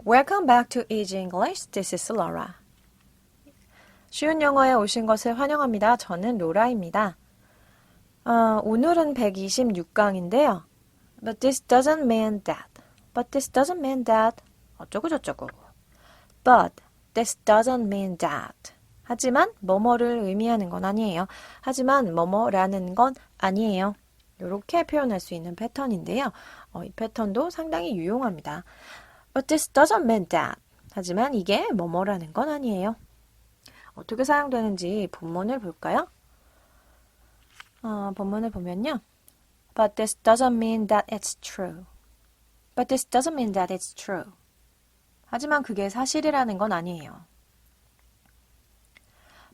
Welcome back to Easy English. This is Laura. 쉬운 영어에 오신 것을 환영합니다. 저는 로라입니다. 오늘은 126강인데요. But this doesn't mean that. But this doesn't mean that. 어쩌고 저쩌고. But this doesn't mean that. 하지만 뭐뭐를 의미하는 건 아니에요. 하지만 뭐뭐라는 건 아니에요. 이렇게 표현할 수 있는 패턴인데요. 이 패턴도 상당히 유용합니다. But this doesn't mean that. 하지만 이게 뭐뭐라는 건 아니에요. 어떻게 사용되는지 본문을 볼까요? 본문을 보면요. But this doesn't mean that it's true. But this doesn't mean that it's true. 하지만 그게 사실이라는 건 아니에요.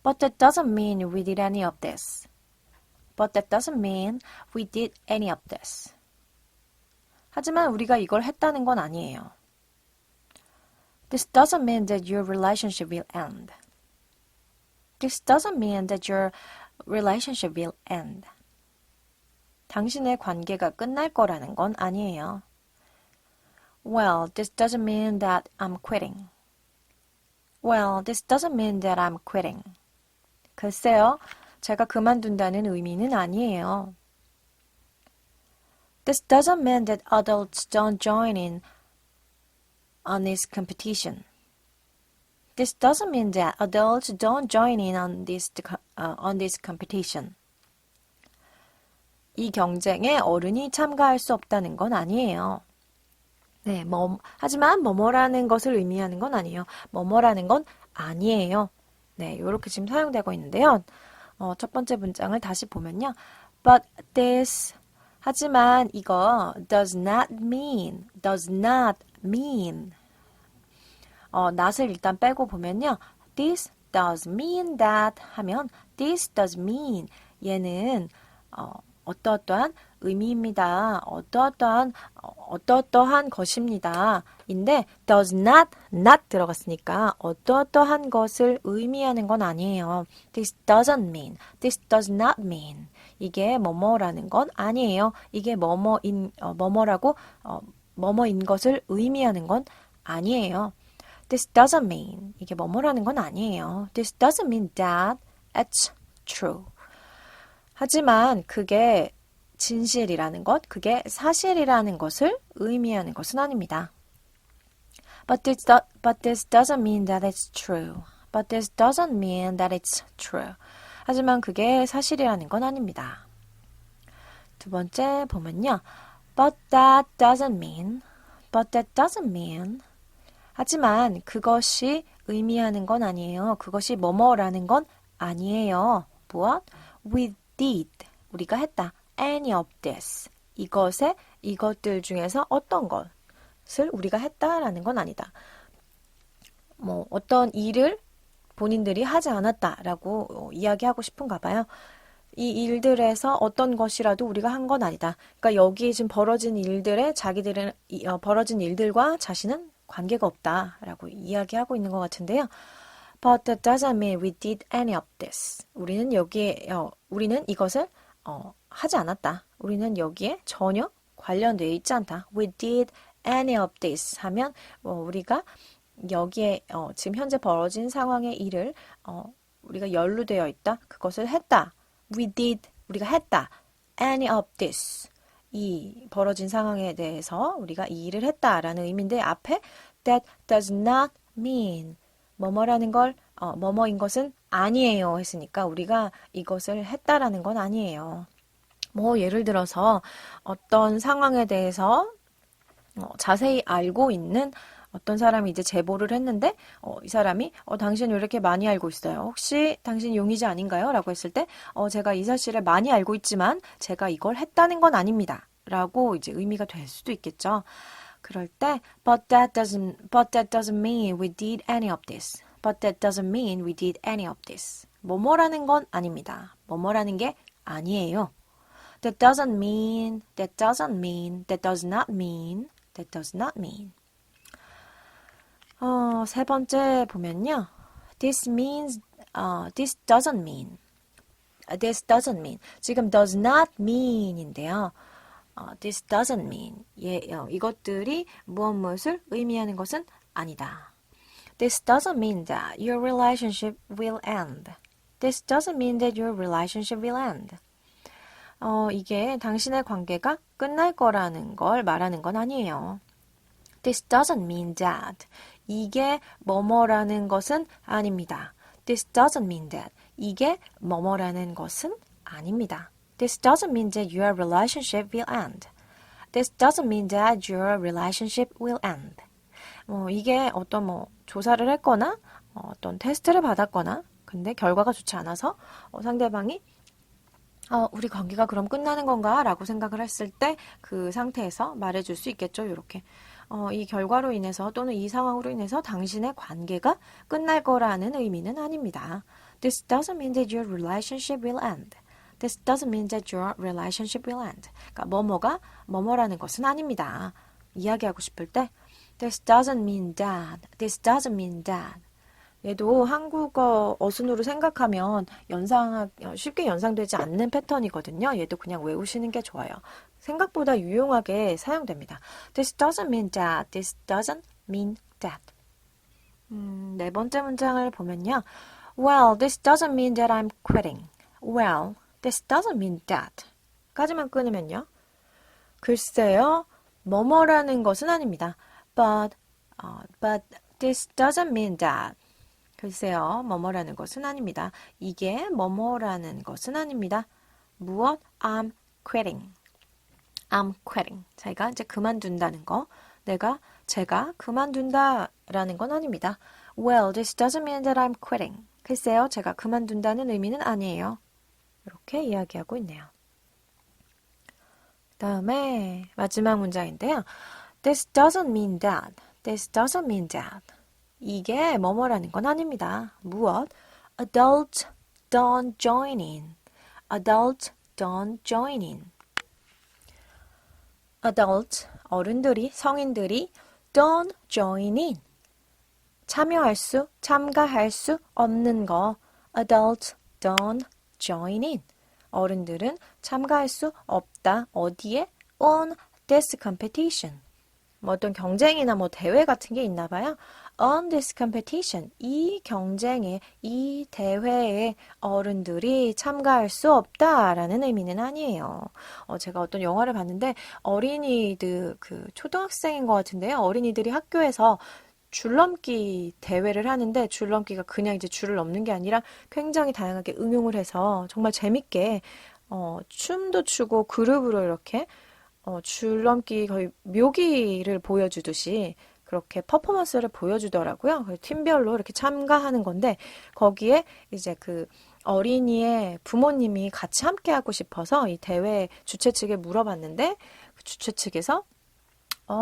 But that doesn't mean we did any of this. But that doesn't mean we did any of this. 하지만 우리가 이걸 했다는 건 아니에요. This doesn't mean that your relationship will end. This doesn't mean that your relationship will end. 당신의 관계가 끝날 거라는 건 아니에요. Well, this doesn't mean that I'm quitting. Well, this doesn't mean that I'm quitting. 글쎄요, 제가 그만둔다는 의미는 아니에요. This doesn't mean that adults don't join in on this competition. This doesn't mean that adults don't join in on this competition. 이 경쟁에 어른이 참가할 수 없다는 건 아니에요. 네, 하지만 뭐뭐라는 것을 의미하는 건 아니에요. 뭐뭐라는 건 아니에요. 네, 이렇게 지금 사용되고 있는데요. 첫 번째 문장을 다시 보면요. But this, 하지만 이거 does not mean not을 일단 빼고 보면요. This does mean that 하면 this does mean 얘는 어떠어떠한 의미입니다. 어떠어떠한 것입니다. 인데 does not 들어갔으니까 어떠어떠한 것을 의미하는 건 아니에요. This doesn't mean, this does not mean. 이게 뭐뭐라는 건 아니에요. 이게 뭐뭐인 것을 의미하는 건 아니에요. This doesn't mean, 이게 뭐뭐라는 건 아니에요. This doesn't mean that it's true. 하지만 그게 진실이라는 것, 그게 사실이라는 것을 의미하는 것은 아닙니다. But this doesn't mean that it's true. But this doesn't mean that it's true. 하지만 그게 사실이라는 건 아닙니다. 두 번째 보면요. But that doesn't mean. 하지만 그것이 의미하는 건 아니에요. 그것이 뭐뭐라는 건 아니에요. 무엇? We did. 우리가 했다. Any of this. 이것들 중에서 어떤 것을 우리가 했다라는 건 아니다. 어떤 일을 본인들이 하지 않았다라고 이야기하고 싶은가 봐요. 이 일들에서 어떤 것이라도 우리가 한 건 아니다. 그러니까 여기에 지금 벌어진 일들과 자신은 관계가 없다라고 이야기하고 있는 것 같은데요. But that doesn't mean we did any of this. 우리는 이것을 하지 않았다. 우리는 여기에 전혀 관련되어 있지 않다. We did any of this 하면 우리가 여기에 지금 현재 벌어진 상황의 일을 우리가 연루되어 있다. 그것을 했다. We did, 우리가 했다. Any of this. 이 벌어진 상황에 대해서 우리가 이 일을 했다라는 의미인데 앞에 that does not mean 뭐뭐라는 걸 뭐뭐인 것은 아니에요 했으니까 우리가 이것을 했다라는 건 아니에요. 예를 들어서 어떤 상황에 대해서 자세히 알고 있는 어떤 사람이 이제 제보를 했는데 이 사람이 당신 왜 이렇게 많이 알고 있어요? 혹시 당신 용의자 아닌가요? 라고 했을 때 제가 이 사실을 많이 알고 있지만 제가 이걸 했다는 건 아닙니다. 라고 이제 의미가 될 수도 있겠죠. 그럴 때 but that doesn't mean we did any of this. But that doesn't mean we did any of this. 뭐뭐라는 건 아닙니다. 뭐뭐라는 게 아니에요. That does not mean. 세 번째 보면요. This doesn't mean. 지금 does not mean인데요. This doesn't mean. 이것들이 무엇을 의미하는 것은 아니다. This doesn't mean that your relationship will end. This doesn't mean that your relationship will end. 이게 당신의 관계가 끝날 거라는 걸 말하는 건 아니에요. This doesn't mean that. 이게 뭐뭐라는 것은 아닙니다. This doesn't mean that. 이게 뭐뭐라는 것은 아닙니다. This doesn't mean that your relationship will end. This doesn't mean that your relationship will end. 이게 어떤 조사를 했거나 어떤 테스트를 받았거나 근데 결과가 좋지 않아서 상대방이 우리 관계가 그럼 끝나는 건가? 라고 생각을 했을 때 그 상태에서 말해줄 수 있겠죠. 이렇게. 이 결과로 인해서 또는 이 상황으로 인해서 당신의 관계가 끝날 거라는 의미는 아닙니다. This doesn't mean that your relationship will end. This doesn't mean that your relationship will end. 그러니까 뭐뭐가 뭐뭐라는 것은 아닙니다. 이야기하고 싶을 때 This doesn't mean that. This doesn't mean that. 얘도 한국어 어순으로 생각하면 쉽게 연상되지 않는 패턴이거든요. 얘도 그냥 외우시는 게 좋아요. 생각보다 유용하게 사용됩니다. This doesn't mean that. This doesn't mean that. 네 번째 문장을 보면요. Well, this doesn't mean that I'm quitting. Well, this doesn't mean that. 까지만 끊으면요. 글쎄요, 뭐뭐라는 것은 아닙니다. But this doesn't mean that. 글쎄요, 뭐뭐라는 것은 아닙니다. 이게 뭐뭐라는 것은 아닙니다. 무엇? I'm quitting. I'm quitting. 제가 이제 그만둔다는 거. 제가 그만둔다라는 건 아닙니다. Well, this doesn't mean that I'm quitting. 글쎄요, 제가 그만둔다는 의미는 아니에요. 이렇게 이야기하고 있네요. 다음에 마지막 문장인데요. This doesn't mean that. This doesn't mean that. 이게 뭐뭐라는 건 아닙니다. 무엇? Adults don't join in. Adults don't join in. Adults, 어른들이, 성인들이 don't join in. 참가할 수 없는 거. Adults don't join in. 어른들은 참가할 수 없다. 어디에? On this competition. 어떤 경쟁이나 대회 같은 게 있나 봐요. On this competition. 이 경쟁에, 이 대회에 어른들이 참가할 수 없다라는 의미는 아니에요. 제가 어떤 영화를 봤는데 어린이들, 초등학생인 것 같은데요. 어린이들이 학교에서 줄넘기 대회를 하는데 줄넘기가 그냥 이제 줄을 넘는 게 아니라 굉장히 다양하게 응용을 해서 정말 재밌게 춤도 추고 그룹으로 이렇게 줄넘기 거의 묘기를 보여주듯이 그렇게 퍼포먼스를 보여주더라고요. 팀별로 이렇게 참가하는 건데 거기에 이제 어린이의 부모님이 같이 함께 하고 싶어서 이 대회 주최 측에 물어봤는데 그 주최 측에서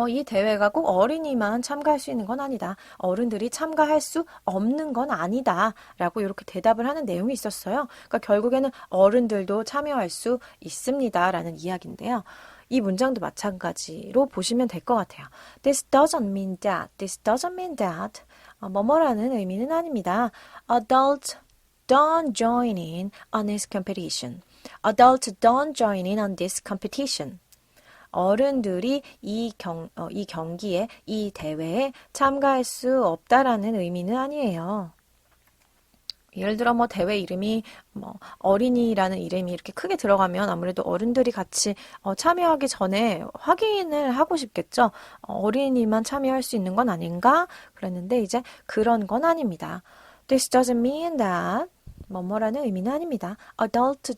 이 대회가 꼭 어린이만 참가할 수 있는 건 아니다. 어른들이 참가할 수 없는 건 아니다. 라고 이렇게 대답을 하는 내용이 있었어요. 그러니까 결국에는 어른들도 참여할 수 있습니다. 라는 이야기인데요. 이 문장도 마찬가지로 보시면 될 것 같아요. This doesn't mean that. This doesn't mean that. 뭐뭐라는 의미는 아닙니다. Adults don't join in on this competition. Adults don't join in on this competition. 어른들이 이 경기에, 이 대회에 참가할 수 없다라는 의미는 아니에요. 예를 들어 대회 이름이 어린이라는 이름이 이렇게 크게 들어가면 아무래도 어른들이 같이 참여하기 전에 확인을 하고 싶겠죠. 어린이만 참여할 수 있는 건 아닌가? 그랬는데 이제 그런 건 아닙니다. This doesn't mean that. 뭐뭐라는 의미는 아닙니다. Adults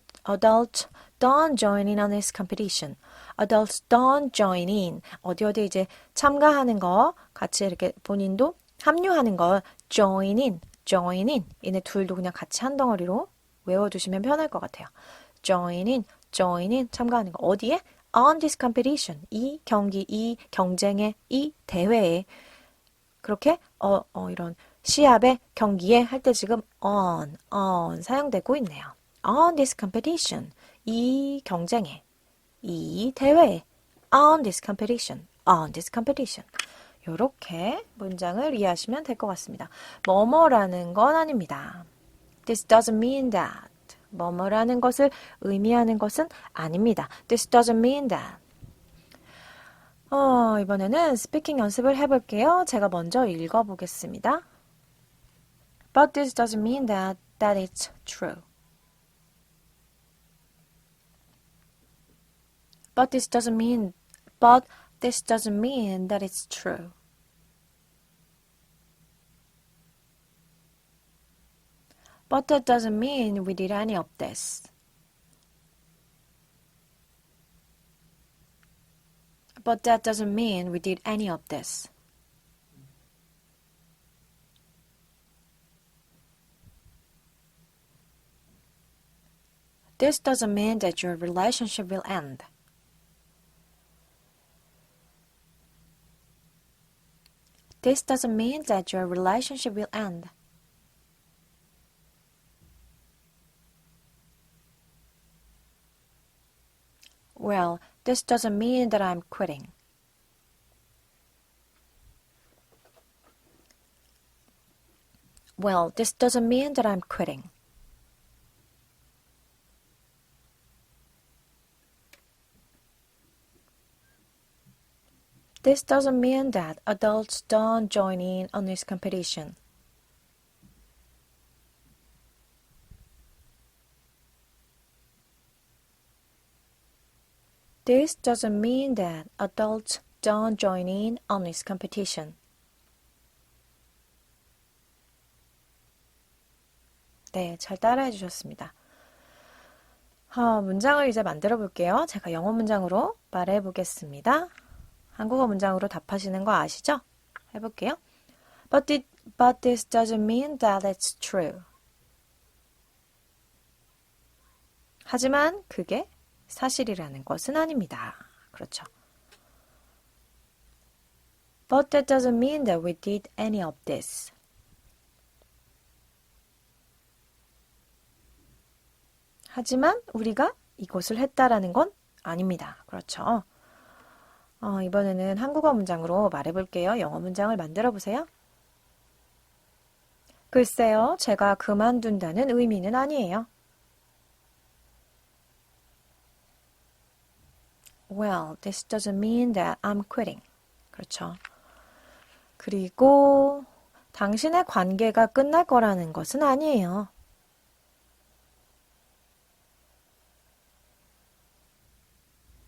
don't join in on this competition. Adults don't join in. 어디 이제 참가하는 거, 같이 이렇게 본인도 합류하는 거, join in. 얘네 둘도 그냥 같이 한 덩어리로 외워두시면 편할 것 같아요. join in, 참가하는 거. 어디에? on this competition. 이 경기, 이 경쟁에, 이 대회에. 그렇게, 이런 시합에, 경기에 할 때 지금 on 사용되고 있네요. on this competition. 이 경쟁에, 이 대회에. on this competition. 이렇게 문장을 이해하시면 될 것 같습니다. 뭐뭐라는 건 아닙니다. This doesn't mean that. 뭐뭐라는 것을 의미하는 것은 아닙니다. This doesn't mean that. 이번에는 스피킹 연습을 해볼게요. 제가 먼저 읽어보겠습니다. But this doesn't mean that it's true. But this doesn't mean that it's true. But that doesn't mean we did any of this. But that doesn't mean we did any of this. This doesn't mean that your relationship will end. This doesn't mean that your relationship will end. Well, this doesn't mean that I'm quitting. Well, this doesn't mean that I'm quitting. This doesn't mean that adults don't join in on this competition. This doesn't mean that adults don't join in on this competition. 네, 잘 따라해 주셨습니다. 문장을 이제 만들어 볼게요. 제가 영어 문장으로 말해 보겠습니다. 한국어 문장으로 답하시는 거 아시죠? 해볼게요. But this doesn't mean that it's true. 하지만 그게 사실이라는 것은 아닙니다. 그렇죠. But that doesn't mean that we did any of this. 하지만 우리가 이것을 했다라는 건 아닙니다. 그렇죠. 이번에는 한국어 문장으로 말해볼게요. 영어 문장을 만들어 보세요. 글쎄요, 제가 그만둔다는 의미는 아니에요. Well, this doesn't mean that I'm quitting. 그렇죠. 그리고 당신의 관계가 끝날 거라는 것은 아니에요.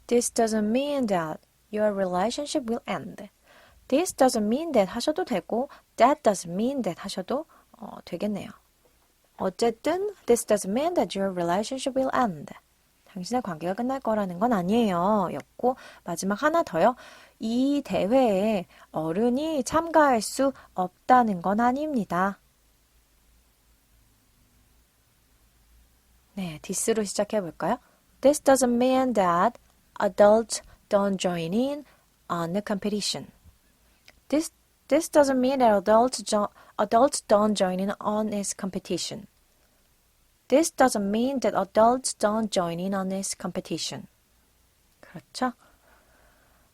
This doesn't mean that your relationship will end. This doesn't mean that 하셔도 되고 that doesn't mean that 하셔도 되겠네요. 어쨌든 this doesn't mean that your relationship will end. 당신의 관계가 끝날 거라는 건 아니에요. 였고 마지막 하나 더요. 이 대회에 어른이 참가할 수 없다는 건 아닙니다. 네, this로 시작해 볼까요? This doesn't mean that adults don't join in on the competition. This doesn't mean that adults don't join in on this competition. This doesn't mean that adults don't join in on this competition. 그렇죠?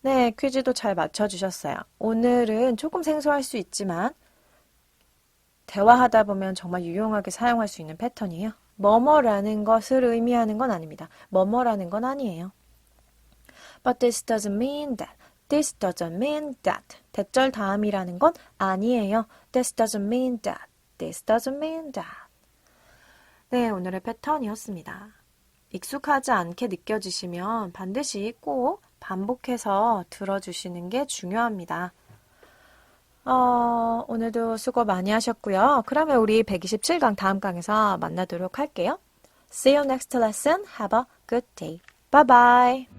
네, 퀴즈도 잘 맞춰주셨어요. 오늘은 조금 생소할 수 있지만 대화하다 보면 정말 유용하게 사용할 수 있는 패턴이에요. 뭐뭐라는 것을 의미하는 건 아닙니다. 뭐뭐라는 건 아니에요. But this doesn't mean that. This doesn't mean that. 대절 다음이라는 건 아니에요. This doesn't mean that. This doesn't mean that. 네, 오늘의 패턴이었습니다. 익숙하지 않게 느껴지시면 반드시 꼭 반복해서 들어주시는 게 중요합니다. 오늘도 수고 많이 하셨고요. 그러면 우리 127강 다음 강에서 만나도록 할게요. See you next lesson. Have a good day. Bye bye.